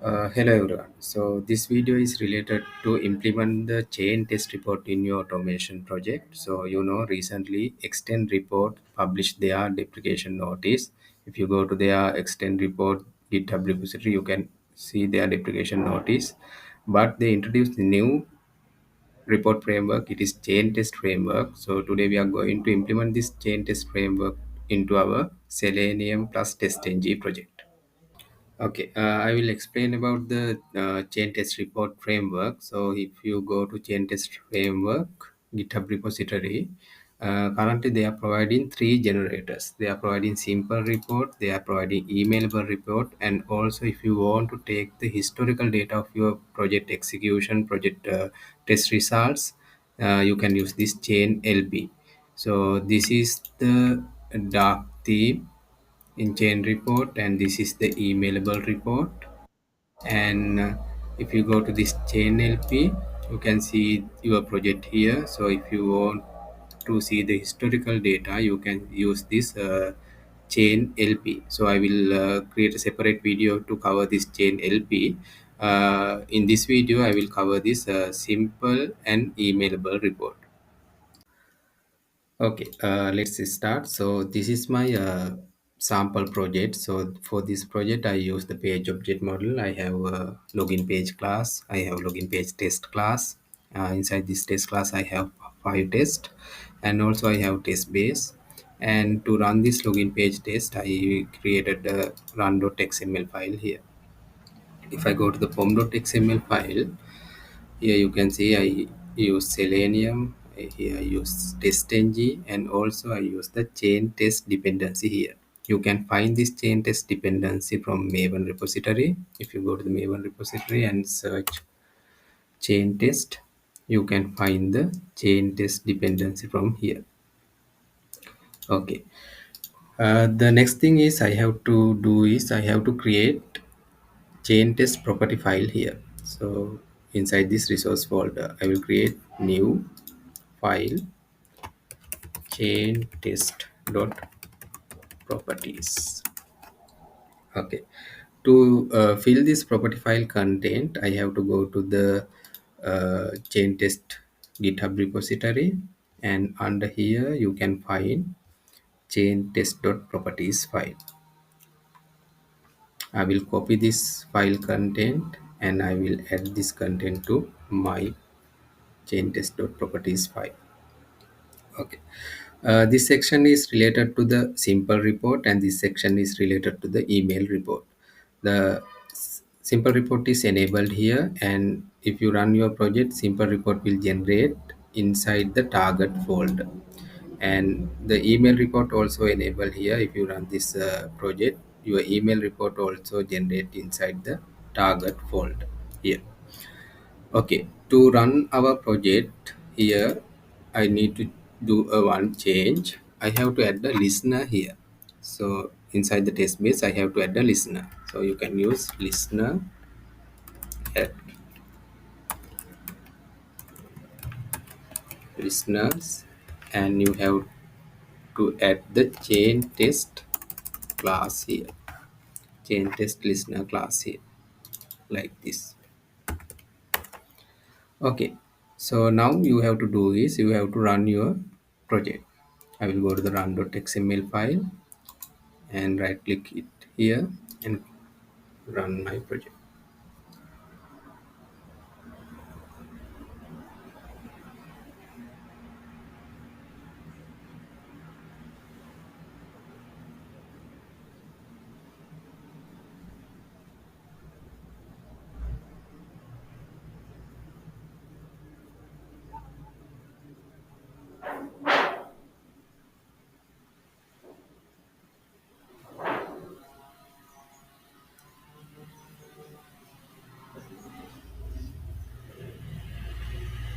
Hello everyone. So this video is related to implement the chain test report in your automation project. So recently Extend Report published their deprecation notice. If you go to their Extend Report GitHub repository, you can see their deprecation notice. But they introduced the new report framework. It is chain test framework. So today we are going to implement this chain test framework into our Selenium plus TestNG project. Okay, I will explain about the chain test report framework. So if you go to chain test framework GitHub repository, currently they are providing three generators. They are providing simple report, they are providing emailable report, and also if you want to take the historical data of your project execution, project test results, you can use this chain LP. So this is the dark theme in chain report, and this is the emailable report. And if you go to this chain LP, you can see your project here. So if you want to see the historical data, you can use this chain LP. So I will create a separate video to cover this chain LP. In this video I will cover this simple and emailable report. Okay, let's start. So this is my sample project. So for this project, I use the page object model. I have a login page class. I have login page test class. Inside this test class, I have 5 tests, and also I have test base. And to run this login page test, I created a run.xml file here. If I go to the pom.xml file, here you can see I use Selenium. Here I use TestNG, and also I use the chain test dependency here. You can find this chain test dependency from Maven repository. If you go to the Maven repository and search chain test, you can find the chain test dependency from here. Okay. The next thing is I have to do is I have to create chain test property file here. So inside this resource folder, I will create new file chain test dot properties. Okay, to fill this property file content, I have to go to the chain test GitHub repository, and under here you can find chain test dot properties file. I will copy this file content and I will add this content to my chain test dot properties file. Okay. This section is related to the simple report, and this section is related to the email report. The simple report is enabled here, and if you run your project, simple report will generate inside the target folder. And the email report also enabled here. If you run this project, your email report also generate inside the target folder here. Okay, to run our project here, I need to do a one change. I have to add the listener here. So inside the test base, I have to add the listener. So you can use listener add listeners, and you have to add the chain test class here. Chain test listener class here, like this. Okay, so now you have to do is you have to run your project. I will go to the run.xml file and right click it here and run my project.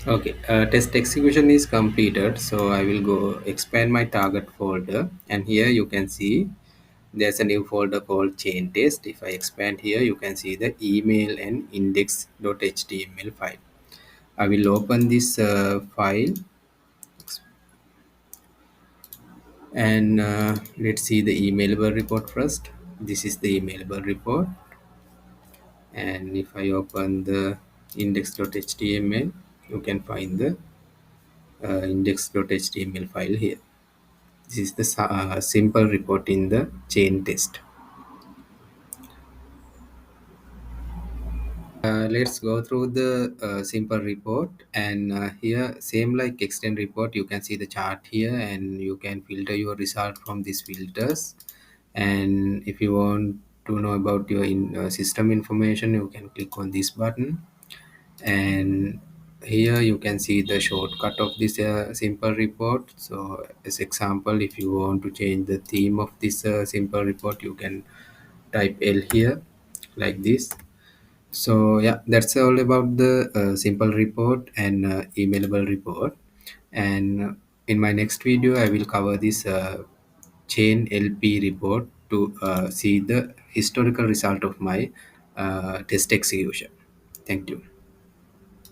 Okay, test execution is completed, so I will go expand my target folder, and here you can see there's a new folder called chain test. If I expand here, you can see the email and index.html file. I will open this file, and let's see the emailable report first. This is the emailable report. And if I open the index.html, you can find the index.html file here. This is the simple report in the chain test. Let's go through the simple report, and here same like extend report, you can see the chart here and you can filter your result from these filters. And if you want to know about your system information, you can click on this button, and here you can see the shortcut of this simple report. So as example, if you want to change the theme of this simple report, you can type L here like this. So yeah, that's all about the simple report and emailable report. And in my next video I will cover this chain LP report to see the historical result of my test execution. Thank you.